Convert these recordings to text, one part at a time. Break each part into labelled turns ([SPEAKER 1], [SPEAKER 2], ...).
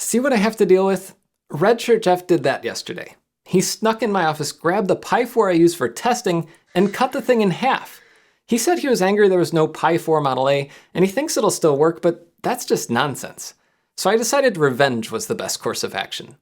[SPEAKER 1] See what I have to deal with? Redshirt Jeff did that yesterday. He snuck in my office, grabbed the Pi 4 I use for testing, and cut the thing in half. He said he was angry there was no Pi 4 Model A, and he thinks it'll still work, but that's just nonsense. So I decided revenge was the best course of action.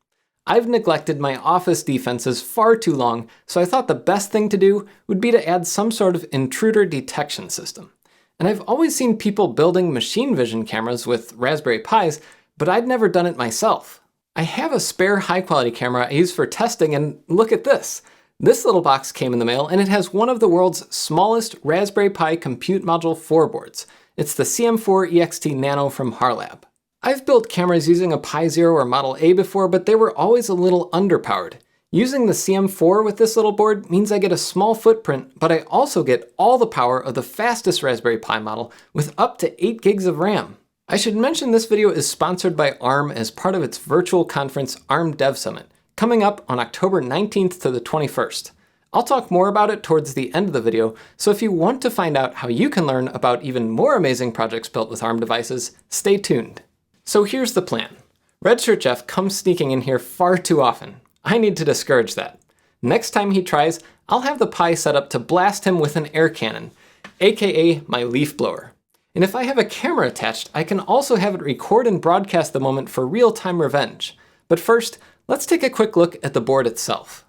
[SPEAKER 1] I've neglected my office defenses far too long, so I thought the best thing to do would be to add some sort of intruder detection system. And I've always seen people building machine vision cameras with Raspberry Pis, but I'd never done it myself. I have a spare high-quality camera I use for testing, and look at this. This little box came in the mail, and it has one of the world's smallest Raspberry Pi Compute Module 4 boards. It's the CM4 EXT Nano from Harlab. I've built cameras using a Pi Zero or Model A before, but they were always a little underpowered. Using the CM4 with this little board means I get a small footprint, but I also get all the power of the fastest Raspberry Pi model with up to 8 gigs of RAM. I should mention this video is sponsored by ARM as part of its virtual conference ARM DevSummit, coming up on October 19th to the 21st. I'll talk more about it towards the end of the video, so if you want to find out how you can learn about even more amazing projects built with ARM devices, stay tuned. So here's the plan. Redshirt Jeff comes sneaking in here far too often. I need to discourage that. Next time he tries, I'll have the Pi set up to blast him with an air cannon, aka my leaf blower. And if I have a camera attached, I can also have it record and broadcast the moment for real-time revenge. But first, let's take a quick look at the board itself.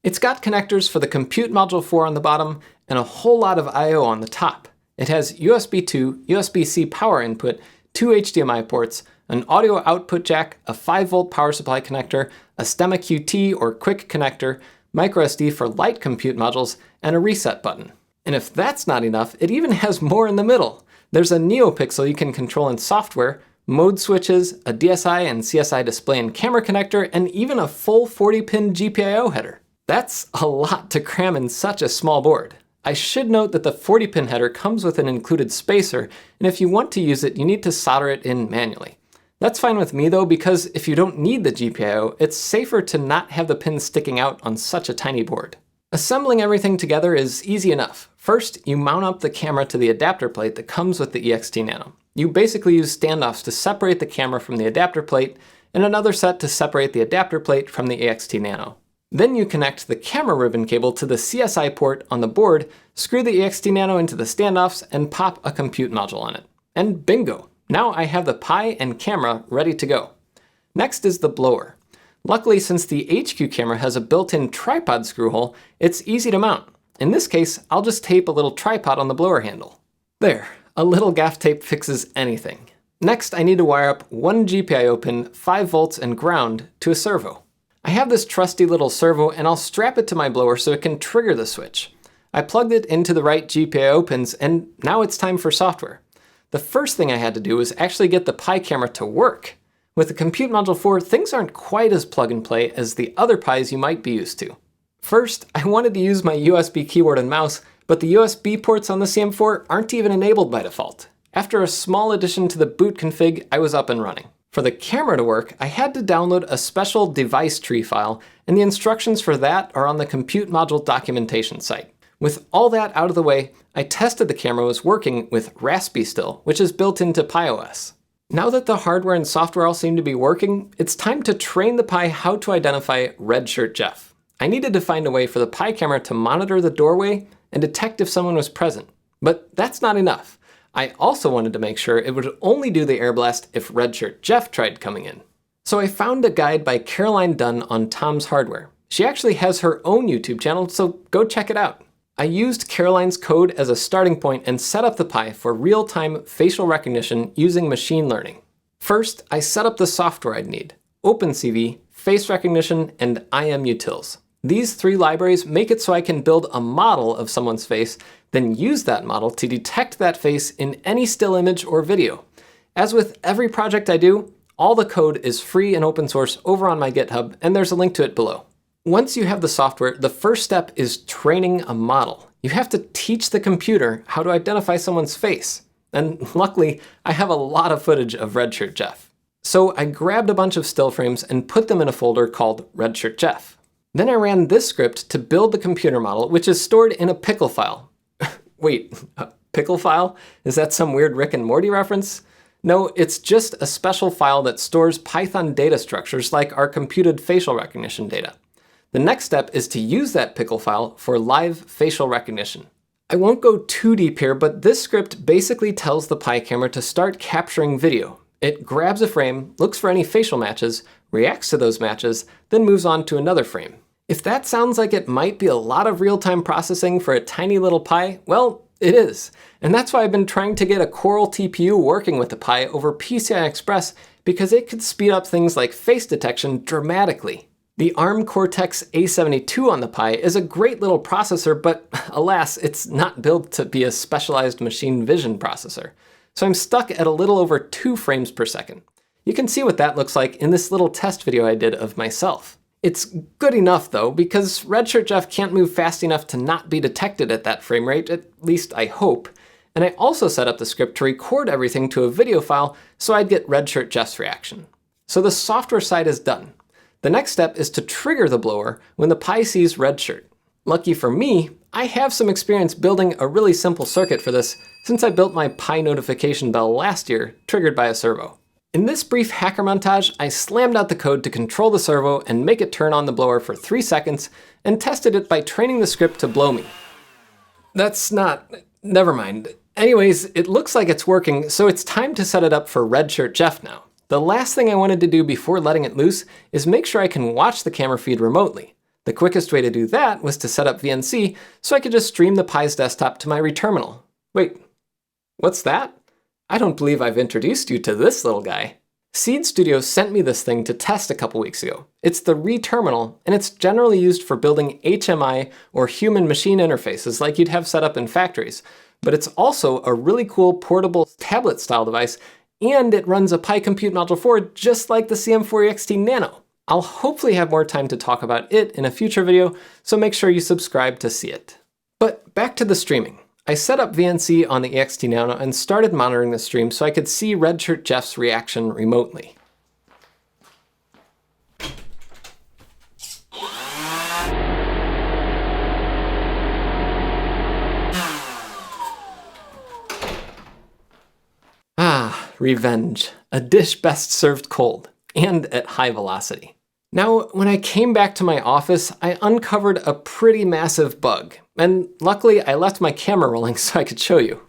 [SPEAKER 1] It's got connectors for the Compute Module 4 on the bottom and a whole lot of I/O on the top. It has USB 2, USB-C power input, 2 HDMI ports, an audio output jack, a 5-volt power supply connector, a STEMMA QT or quick connector, microSD for light compute modules, and a reset button. And if that's not enough, it even has more in the middle. There's a NeoPixel you can control in software, mode switches, a DSI and CSI display and camera connector, and even a full 40-pin GPIO header. That's a lot to cram in such a small board. I should note that the 40-pin header comes with an included spacer, and if you want to use it, you need to solder it in manually. That's fine with me though, because if you don't need the GPIO, it's safer to not have the pins sticking out on such a tiny board. Assembling everything together is easy enough. First, you mount up the camera to the adapter plate that comes with the EXT Nano. You basically use standoffs to separate the camera from the adapter plate, and another set to separate the adapter plate from the EXT Nano. Then you connect the camera ribbon cable to the CSI port on the board, screw the EXT Nano into the standoffs, and pop a compute module on it. And bingo! Now I have the Pi and camera ready to go. Next is the blower. Luckily, since the HQ camera has a built-in tripod screw hole, it's easy to mount. In this case, I'll just tape a little tripod on the blower handle. There, a little gaff tape fixes anything. Next, I need to wire up one GPIO pin, 5 volts and ground to a servo. I have this trusty little servo and I'll strap it to my blower so it can trigger the switch. I plugged it into the right GPIO pins and now it's time for software. The first thing I had to do was actually get the Pi camera to work. With the Compute Module 4, things aren't quite as plug and play as the other Pis you might be used to. First, I wanted to use my USB keyboard and mouse, but the USB ports on the CM4 aren't even enabled by default. After a small addition to the boot config, I was up and running. For the camera to work, I had to download a special device tree file, and the instructions for that are on the Compute Module documentation site. With all that out of the way, I tested the camera was working with Raspi still, which is built into PiOS. Now that the hardware and software all seem to be working, it's time to train the Pi how to identify Redshirt Jeff. I needed to find a way for the Pi camera to monitor the doorway and detect if someone was present. But that's not enough. I also wanted to make sure it would only do the air blast if Redshirt Jeff tried coming in. So I found a guide by Caroline Dunn on Tom's Hardware. She actually has her own YouTube channel, so go check it out. I used Caroline's code as a starting point and set up the Pi for real-time facial recognition using machine learning. First, I set up the software I'd need: OpenCV, face recognition, and IMUtils. These 3 libraries make it so I can build a model of someone's face, then use that model to detect that face in any still image or video. As with every project I do, all the code is free and open source over on my GitHub, and there's a link to it below. Once you have the software, the first step is training a model. You have to teach the computer how to identify someone's face. And luckily, I have a lot of footage of Redshirt Jeff. So I grabbed a bunch of still frames and put them in a folder called Redshirt Jeff. Then I ran this script to build the computer model, which is stored in a pickle file. Wait, a pickle file? Is that some weird Rick and Morty reference? No, it's just a special file that stores Python data structures like our computed facial recognition data. The next step is to use that pickle file for live facial recognition. I won't go too deep here, but this script basically tells the Pi camera to start capturing video. It grabs a frame, looks for any facial matches, reacts to those matches, then moves on to another frame. If that sounds like it might be a lot of real-time processing for a tiny little Pi, well, it is. And that's why I've been trying to get a Coral TPU working with the Pi over PCI Express, because it could speed up things like face detection dramatically. The ARM Cortex-A72 on the Pi is a great little processor, but alas, it's not built to be a specialized machine vision processor. So I'm stuck at a little over 2 frames per second. You can see what that looks like in this little test video I did of myself. It's good enough though, because Redshirt Jeff can't move fast enough to not be detected at that frame rate, at least I hope. And I also set up the script to record everything to a video file so I'd get Redshirt Jeff's reaction. So the software side is done. The next step is to trigger the blower when the Pi sees Redshirt. Lucky for me, I have some experience building a really simple circuit for this since I built my Pi notification bell last year, triggered by a servo. In this brief hacker montage, I slammed out the code to control the servo and make it turn on the blower for 3 seconds and tested it by training the script to blow me. Never mind. Anyways, it looks like it's working, so it's time to set it up for Redshirt Jeff now. The last thing I wanted to do before letting it loose is make sure I can watch the camera feed remotely. The quickest way to do that was to set up VNC so I could just stream the Pi's desktop to my reTerminal. Wait, what's that? I don't believe I've introduced you to this little guy. Seed Studio sent me this thing to test a couple weeks ago. It's the reTerminal, and it's generally used for building HMI or human-machine interfaces like you'd have set up in factories. But it's also a really cool portable tablet-style device, and it runs a Pi Compute Module 4 just like the CM4 EXT Nano. I'll hopefully have more time to talk about it in a future video, so make sure you subscribe to see it. But back to the streaming. I set up VNC on the EXT Nano and started monitoring the stream so I could see Redshirt Jeff's reaction remotely. Ah, revenge. A dish best served cold, and at high velocity. Now, when I came back to my office, I uncovered a pretty massive bug, and luckily I left my camera rolling so I could show you.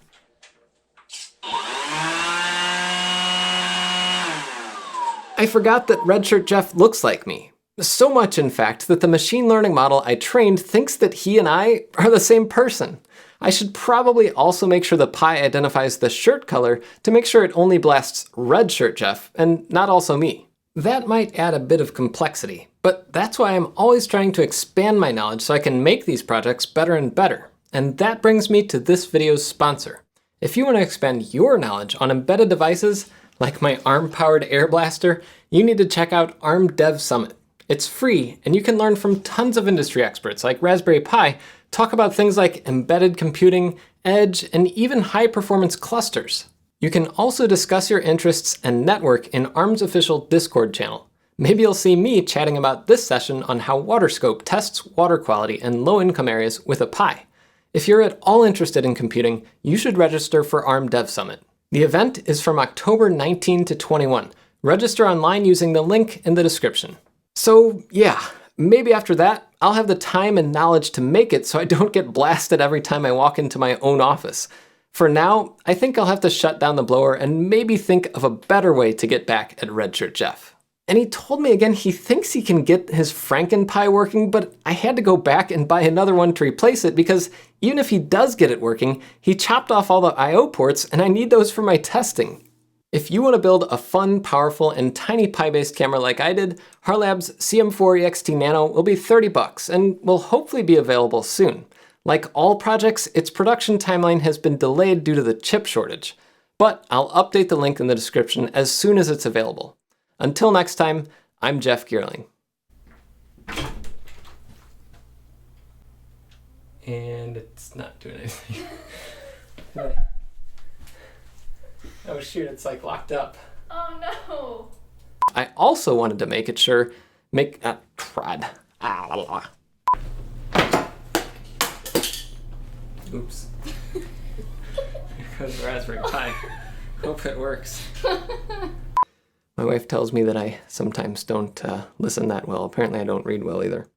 [SPEAKER 1] I forgot that Redshirt Jeff looks like me. So much, in fact, that the machine learning model I trained thinks that he and I are the same person. I should probably also make sure the Pi identifies the shirt color to make sure it only blasts Redshirt Jeff and not also me. That might add a bit of complexity, but that's why I'm always trying to expand my knowledge so I can make these projects better and better. And that brings me to this video's sponsor. If you want to expand your knowledge on embedded devices, like my ARM-powered Air Blaster, you need to check out ARM DevSummit. It's free, and you can learn from tons of industry experts like Raspberry Pi talk about things like embedded computing, edge, and even high-performance clusters. You can also discuss your interests and network in ARM's official Discord channel. Maybe you'll see me chatting about this session on how WaterScope tests water quality in low-income areas with a Pi. If you're at all interested in computing, you should register for ARM DevSummit. The event is from October 19 to 21. Register online using the link in the description. So yeah, maybe after that, I'll have the time and knowledge to make it so I don't get blasted every time I walk into my own office. For now, I think I'll have to shut down the blower and maybe think of a better way to get back at Redshirt Jeff. And he told me again he thinks he can get his FrankenPi working, but I had to go back and buy another one to replace it because even if he does get it working, he chopped off all the I/O ports and I need those for my testing. If you want to build a fun, powerful, and tiny Pi-based camera like I did, Harlab's CM4 EXT Nano will be $30 and will hopefully be available soon. Like all projects, its production timeline has been delayed due to the chip shortage, but I'll update the link in the description as soon as it's available. Until next time, I'm Jeff Geerling. And it's not doing anything. Oh shoot, it's like locked up.
[SPEAKER 2] Oh no!
[SPEAKER 1] I also wanted to make it sure, Oops. Here goes the Raspberry Pi. Hope it works. My wife tells me that I sometimes don't listen that well. Apparently I don't read well either.